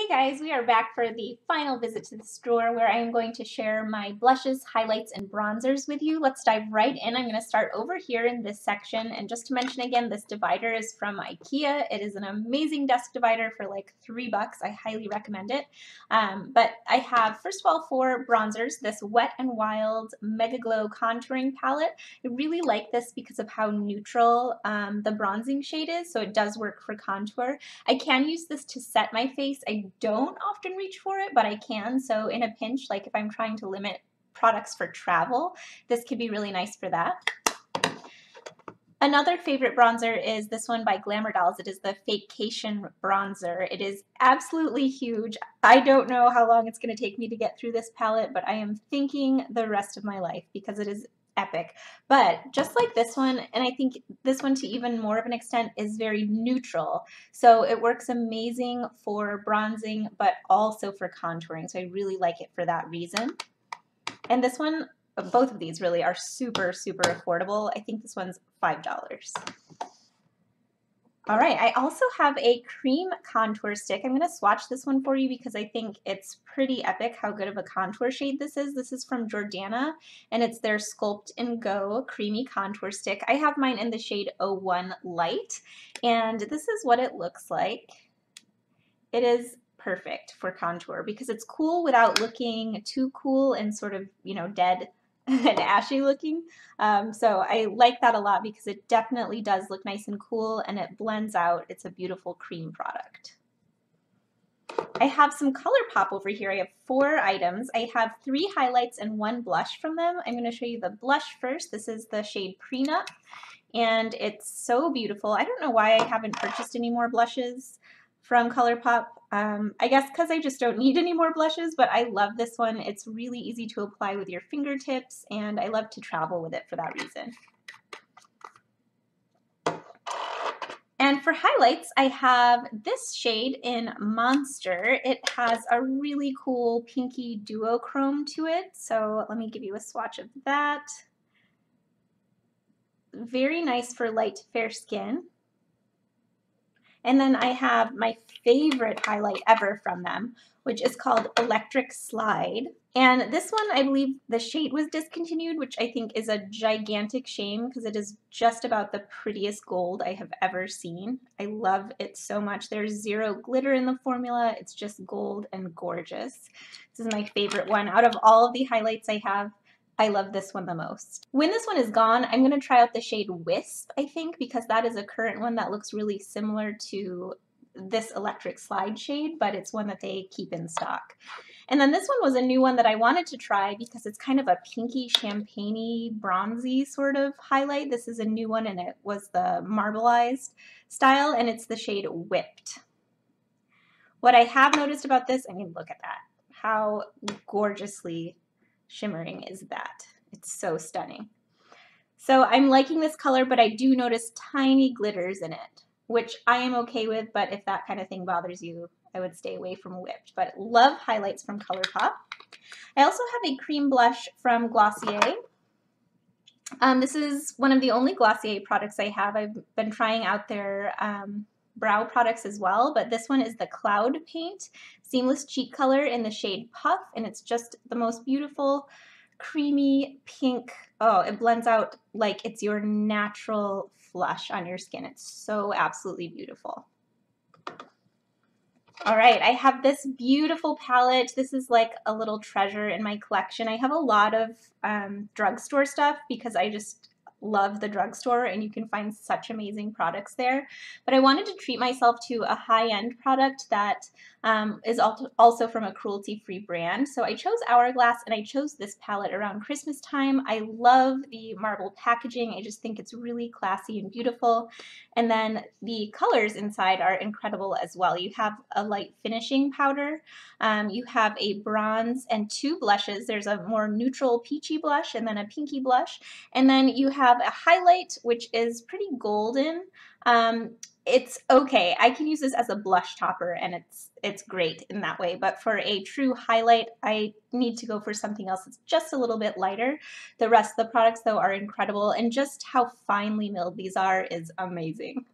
Hey guys, we are back for the final visit to the store where I am going to share my blushes, highlights, and bronzers with you. Let's dive right in. I'm going to start over here in this section, and just to mention again, this divider is from IKEA. It is an amazing desk divider for like $3. I highly recommend it. But I have, first of all, for bronzers, this Wet n Wild Mega Glow Contouring Palette. I really like this because of how neutral the bronzing shade is, so it does work for contour. I can use this to set my face. I don't often reach for it, but I can. So in a pinch, like if I'm trying to limit products for travel, this could be really nice for that. Another favorite bronzer is this one by Glamour Dolls. It is the Fakecation bronzer. It is absolutely huge. I don't know how long it's going to take me to get through this palette, but I am thanking the rest of my life because it is epic. But just like this one, and I think this one to even more of an extent, is very neutral. So it works amazing for bronzing, but also for contouring. So I really like it for that reason. And this one, both of these really are super, super affordable. I think this one's $5. All right, I also have a cream contour stick. I'm going to swatch this one for you because I think it's pretty epic how good of a contour shade this is. This is from Jordana, and it's their Sculpt and Go Creamy Contour Stick. I have mine in the shade 01 Light, and this is what it looks like. It is perfect for contour because it's cool without looking too cool and sort of, you know, dead and ashy looking. So I like that a lot because it definitely does look nice and cool and it blends out. It's a beautiful cream product. I have some ColourPop over here. I have 4 items. I have 3 highlights and 1 blush from them. I'm going to show you the blush first. This is the shade Prenup, and it's so beautiful. I don't know why I haven't purchased any more blushes from ColourPop. I guess because I just don't need any more blushes, but I love this one. It's really easy to apply with your fingertips, and I love to travel with it for that reason. And for highlights, I have this shade in Monster. It has a really cool pinky duochrome to it, so let me give you a swatch of that. Very nice for light to fair skin. And then I have my favorite highlight ever from them, which is called Electric Slide. And this one, I believe the shade was discontinued, which I think is a gigantic shame because it is just about the prettiest gold I have ever seen. I love it so much. There's zero glitter in the formula. It's just gold and gorgeous. This is my favorite one. Out of all of the highlights I have, I love this one the most. When this one is gone, I'm going to try out the shade Wisp, I think, because that is a current one that looks really similar to this Electric Slide shade, but it's one that they keep in stock. And then this one was a new one that I wanted to try because it's kind of a pinky, champagne-y, bronzy sort of highlight. This is a new one, and it was the marbleized style, and it's the shade Whipped. What I have noticed about this, I mean, look at that. How gorgeously shimmering is that? It's so stunning. So I'm liking this color, but I do notice tiny glitters in it, which I am okay with, but if that kind of thing bothers you, I would stay away from Whipped. But love highlights from ColourPop. I also have a cream blush from Glossier. This is one of the only Glossier products I have. I've been trying out their brow products as well, but this one is the Cloud Paint Seamless Cheek Color in the shade Puff, and it's just the most beautiful creamy pink. Oh, it blends out like it's your natural flush on your skin. It's so absolutely beautiful. All right, I have this beautiful palette. This is like a little treasure in my collection. I have a lot of drugstore stuff because I just love the drugstore and you can find such amazing products there. But I wanted to treat myself to a high-end product that is also from a cruelty-free brand. So I chose Hourglass and I chose this palette around Christmas time. I love the marble packaging. I just think it's really classy and beautiful. And then the colors inside are incredible as well. You have a light finishing powder, you have a bronze and 2 blushes. There's a more neutral peachy blush and then a pinky blush. And then you have a highlight, which is pretty golden. It's okay. I can use this as a blush topper and it's great in that way. But for a true highlight, I need to go for something else that's just a little bit lighter. The rest of the products, though, are incredible. And just how finely milled these are is amazing.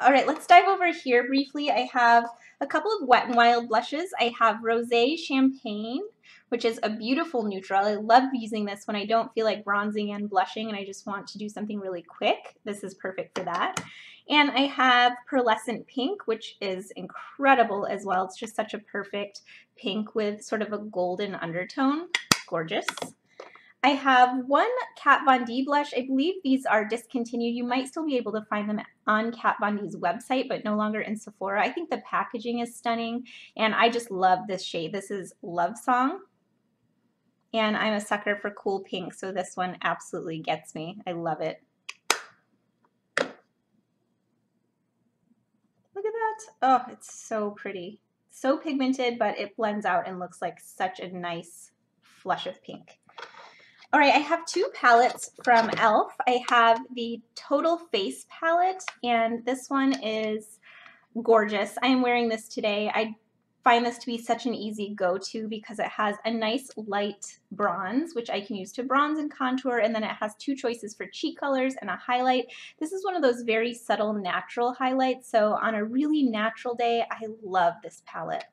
All right, let's dive over here briefly. I have a couple of Wet n Wild blushes. I have Rosé Champagne, which is a beautiful neutral. I love using this when I don't feel like bronzing and blushing and I just want to do something really quick. This is perfect for that. And I have Pearlescent Pink, which is incredible as well. It's just such a perfect pink with sort of a golden undertone. Gorgeous. I have one Kat Von D blush. I believe these are discontinued. You might still be able to find them on Kat Von D's website, but no longer in Sephora. I think the packaging is stunning, and I just love this shade. This is Love Song, and I'm a sucker for cool pink, so this one absolutely gets me. I love it. Look at that. Oh, it's so pretty. So pigmented, but it blends out and looks like such a nice flush of pink. All right, I have two palettes from e.l.f. I have the Total Face palette, and this one is gorgeous. I am wearing this today. I find this to be such an easy go-to because it has a nice light bronze, which I can use to bronze and contour, and then it has two choices for cheek colors and a highlight. This is one of those very subtle natural highlights, so on a really natural day, I love this palette.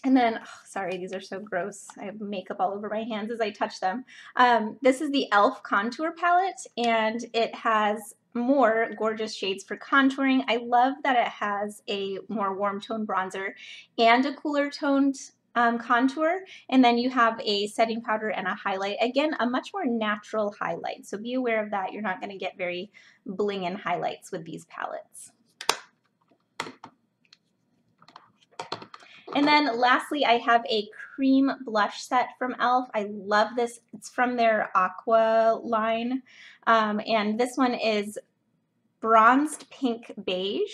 And then, oh, sorry, these are so gross. I have makeup all over my hands as I touch them. This is the e.l.f. Contour Palette, and it has more gorgeous shades for contouring. I love that it has a more warm tone bronzer and a cooler toned contour, and then you have a setting powder and a highlight. Again, a much more natural highlight, so be aware of that. You're not going to get very bling-in highlights with these palettes. And then lastly, I have a cream blush set from e.l.f. I love this. It's from their Aqua line. And this one is bronzed pink beige.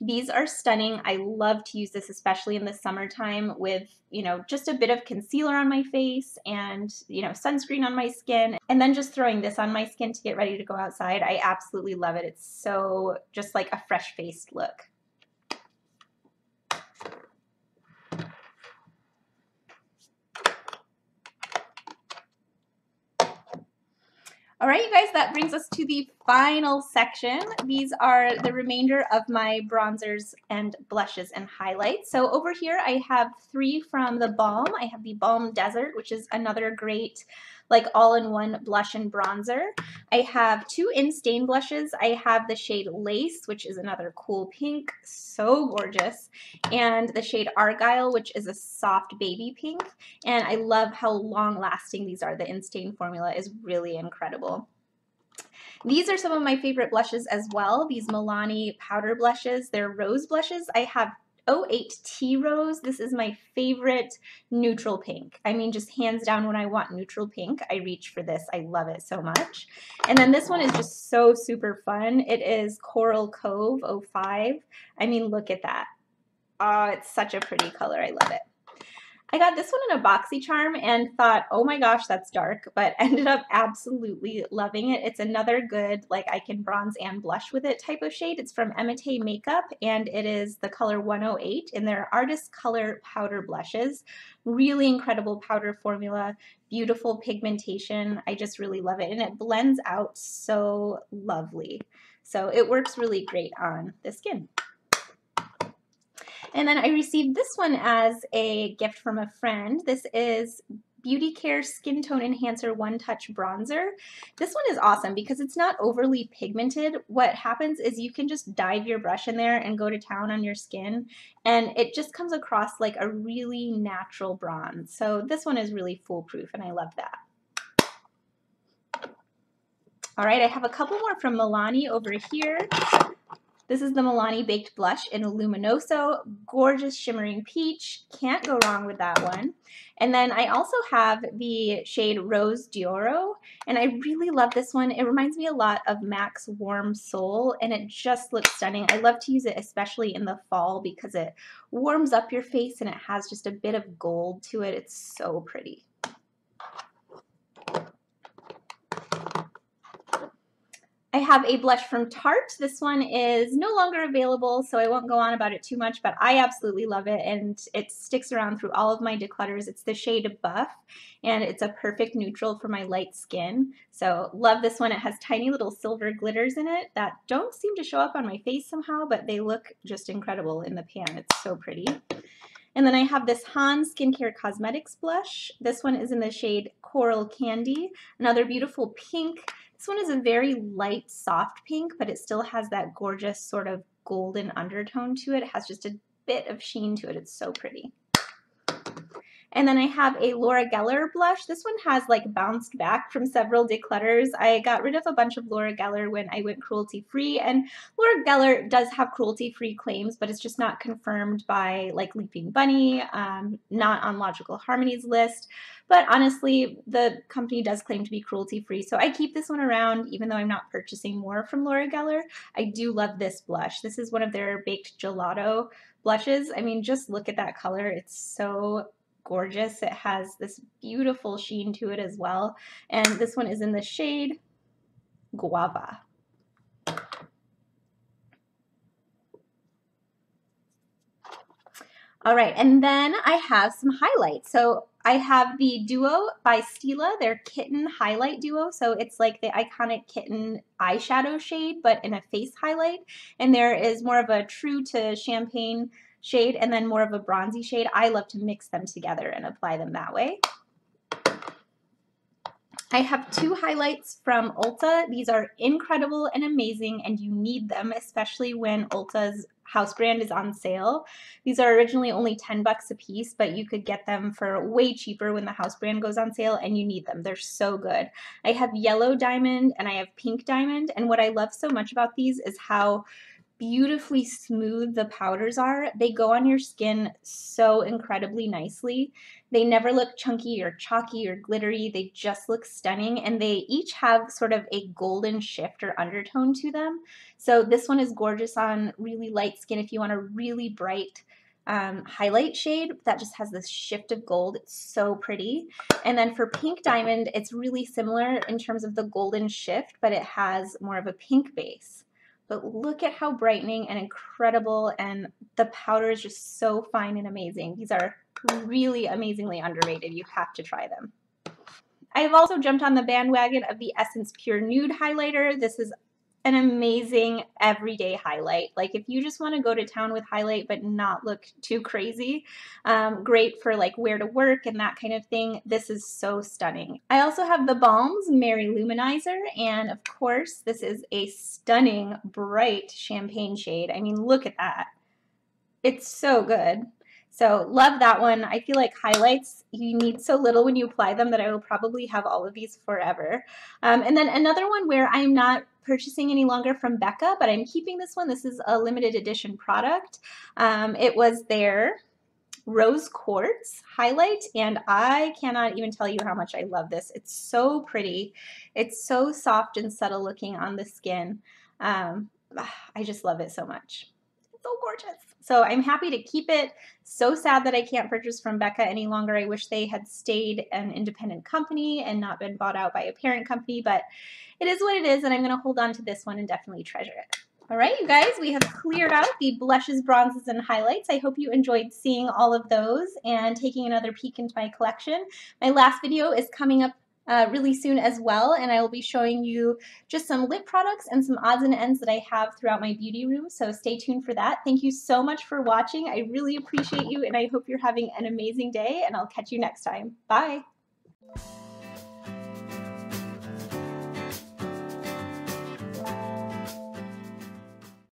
These are stunning. I love to use this, especially in the summertime with, you know, just a bit of concealer on my face and, you know, sunscreen on my skin. And then just throwing this on my skin to get ready to go outside. I absolutely love it. It's so just like a fresh-faced look. All right, you guys, that brings us to the final section. These are the remainder of my bronzers and blushes and highlights. So over here, I have three from the Balm. I have the Balm Desert, which is another great, like all-in-one blush and bronzer. I have two in-stain blushes. I have the shade Lace, which is another cool pink, so gorgeous, and the shade Argyle, which is a soft baby pink. And I love how long-lasting these are. The in-stain formula is really incredible. These are some of my favorite blushes as well. These Milani powder blushes. They're rose blushes. I have 08 Tea Rose. This is my favorite neutral pink. I mean, just hands down, when I want neutral pink, I reach for this. I love it so much. And then this one is just so super fun. It is Coral Cove 05. I mean, look at that. Oh, it's such a pretty color. I love it. I got this one in a BoxyCharm and thought, oh my gosh, that's dark, but ended up absolutely loving it. It's another good, like, I can bronze and blush with it type of shade. It's from Emite Makeup, and it is the color 108 in their Artist Color Powder Blushes. Really incredible powder formula, beautiful pigmentation. I just really love it, and it blends out so lovely. So it works really great on the skin. And then I received this one as a gift from a friend. This is Beauty Care Skin Tone Enhancer One Touch Bronzer. This one is awesome because it's not overly pigmented. What happens is you can just dive your brush in there and go to town on your skin, and it just comes across like a really natural bronze. So this one is really foolproof, and I love that. All right, I have a couple more from Milani over here. This is the Milani Baked Blush in Luminoso, gorgeous shimmering peach. Can't go wrong with that one. And then I also have the shade Rose d'Oro, and I really love this one. It reminds me a lot of MAC's Warm Soul, and it just looks stunning. I love to use it especially in the fall because it warms up your face and it has just a bit of gold to it. It's so pretty. I have a blush from Tarte. This one is no longer available, so I won't go on about it too much, but I absolutely love it, and it sticks around through all of my declutters. It's the shade Buff, and it's a perfect neutral for my light skin. So love this one. It has tiny little silver glitters in it that don't seem to show up on my face somehow, but they look just incredible in the pan. It's so pretty. And then I have this Han Skincare Cosmetics blush. This one is in the shade Coral Candy, another beautiful pink. This one is a very light, soft pink, but it still has that gorgeous sort of golden undertone to it. It has just a bit of sheen to it. It's so pretty. And then I have a Laura Geller blush. This one has like bounced back from several declutters. I got rid of a bunch of Laura Geller when I went cruelty-free, and Laura Geller does have cruelty-free claims, but it's just not confirmed by like Leaping Bunny, not on Logical Harmony's list. But honestly, the company does claim to be cruelty-free, so I keep this one around even though I'm not purchasing more from Laura Geller. I do love this blush. This is one of their baked gelato blushes. I mean, just look at that color. It's so gorgeous. It has this beautiful sheen to it as well. And this one is in the shade Guava. All right, and then I have some highlights. So I have the Duo by Stila, their Kitten Highlight Duo. So it's like the iconic kitten eyeshadow shade, but in a face highlight. And there is more of a true to champagne shade and then more of a bronzy shade. I love to mix them together and apply them that way. I have two highlights from Ulta. These are incredible and amazing, and you need them, especially when Ulta's house brand is on sale. These are originally only 10 bucks a piece, but you could get them for way cheaper when the house brand goes on sale, and you need them. They're so good. I have Yellow Diamond and I have Pink Diamond, and what I love so much about these is how beautifully smooth the powders are. They go on your skin so incredibly nicely. They never look chunky or chalky or glittery. They just look stunning, and they each have sort of a golden shift or undertone to them. So this one is gorgeous on really light skin if you want a really bright highlight shade that just has this shift of gold. It's so pretty. And then for Pink Diamond, it's really similar in terms of the golden shift, but it has more of a pink base. But look at how brightening and incredible, and the powder is just so fine and amazing. These are really amazingly underrated. You have to try them. I have also jumped on the bandwagon of the Essence Pure Nude Highlighter. This is an amazing everyday highlight. Like if you just want to go to town with highlight but not look too crazy, great for like wear to work and that kind of thing. This is so stunning. I also have the Balms Mary Luminizer, and of course this is a stunning bright champagne shade. I mean, look at that. It's so good. So love that one. I feel like highlights, you need so little when you apply them that I will probably have all of these forever. And then another one where I'm not purchasing any longer from Becca, but I'm keeping this one. This is a limited edition product. It was their Rose Quartz highlight, and I cannot even tell you how much I love this. It's so pretty. It's so soft and subtle looking on the skin. I just love it so much. It's so gorgeous. So I'm happy to keep it. So sad that I can't purchase from Becca any longer. I wish they had stayed an independent company and not been bought out by a parent company, but it is what it is, and I'm going to hold on to this one and definitely treasure it. All right, you guys, we have cleared out the blushes, bronzes, and highlights. I hope you enjoyed seeing all of those and taking another peek into my collection. My last video is coming up really soon as well, and I will be showing you just some lip products and some odds and ends that I have throughout my beauty room, so stay tuned for that. Thank you so much for watching. I really appreciate you, and I hope you're having an amazing day, and I'll catch you next time. Bye!